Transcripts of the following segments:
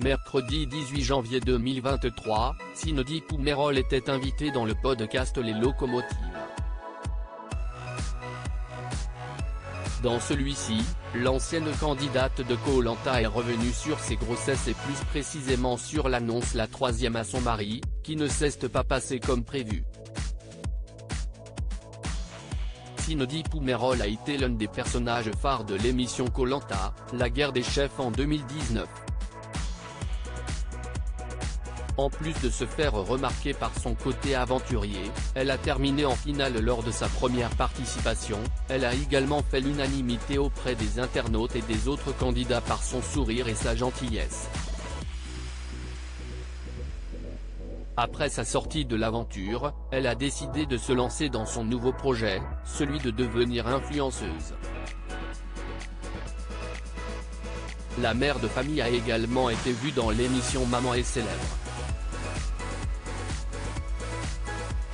Mercredi 18 janvier 2023, Cindy Poumerol était invitée dans le podcast Les Locomotives. Dans celui-ci, l'ancienne candidate de Koh Lanta est revenue sur ses grossesses et plus précisément sur l'annonce la troisième à son mari, qui ne s'est pas passé comme prévu. Cindy Poumerol a été l'un des personnages phares de l'émission Koh Lanta, la guerre des chefs en 2019. En plus de se faire remarquer par son côté aventurier, elle a terminé en finale lors de sa première participation. Elle a également fait l'unanimité auprès des internautes et des autres candidats par son sourire et sa gentillesse. Après sa sortie de l'aventure, elle a décidé de se lancer dans son nouveau projet, celui de devenir influenceuse. La mère de famille a également été vue dans l'émission Maman est célèbre.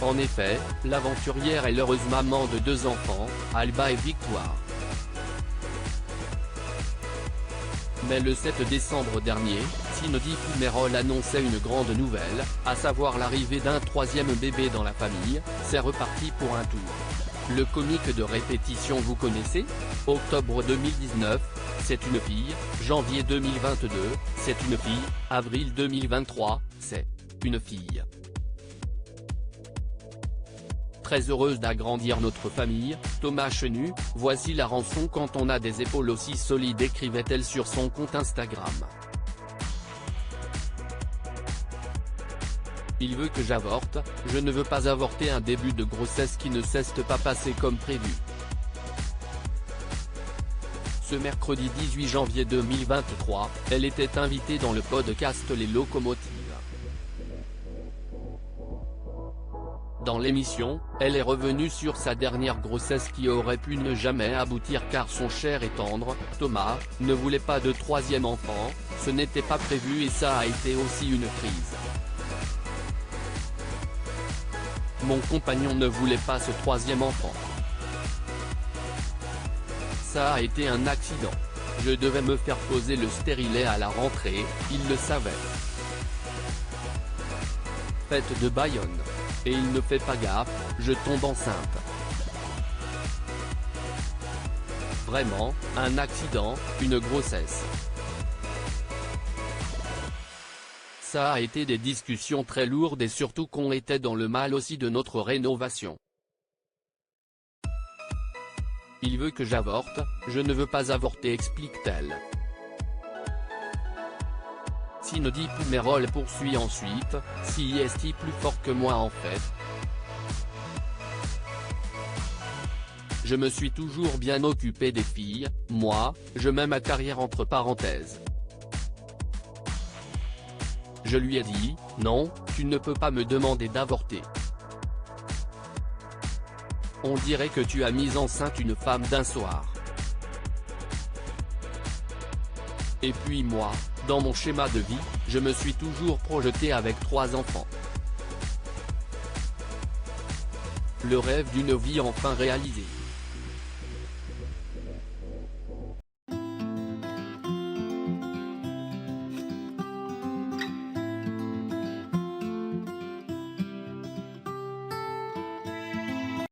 En effet, l'aventurière est l'heureuse maman de 2 enfants, Alba et Victoire. Mais le 7 décembre dernier, Cindy Poumerol annonçait une grande nouvelle, à savoir l'arrivée d'un 3e bébé dans la famille. C'est reparti pour un tour. Le comique de répétition vous connaissez? Octobre 2019, c'est une fille, janvier 2022, c'est une fille, avril 2023, c'est une fille. Très heureuse d'agrandir notre famille, Thomas Chenu, voici la rançon quand on a des épaules aussi solides, écrivait-elle sur son compte Instagram. Il veut que j'avorte, je ne veux pas avorter, un début de grossesse qui ne s'est pas passé comme prévu. Ce mercredi 18 janvier 2023, elle était invitée dans le podcast Les Locomotives. Dans l'émission, elle est revenue sur sa dernière grossesse qui aurait pu ne jamais aboutir car son cher et tendre, Thomas, ne voulait pas de 3e enfant. Ce n'était pas prévu et ça a été aussi une crise. Mon compagnon ne voulait pas ce 3e enfant. Ça a été un accident. Je devais me faire poser le stérilet à la rentrée, il le savait. Fête de Bayonne. Et il ne fait pas gaffe, je tombe enceinte. Vraiment, un accident, une grossesse. Ça a été des discussions très lourdes et surtout qu'on était dans le mal aussi de notre rénovation. Il veut que j'avorte, je ne veux pas avorter, explique-t-elle. Cindy Poumerol poursuit ensuite, si est plus fort que moi en fait. Je me suis toujours bien occupé des filles, moi, je mets ma carrière entre parenthèses. Je lui ai dit, non, tu ne peux pas me demander d'avorter. On dirait que tu as mis enceinte une femme d'un soir. Et puis moi, dans mon schéma de vie, je me suis toujours projeté avec 3 enfants. Le rêve d'une vie enfin réalisé.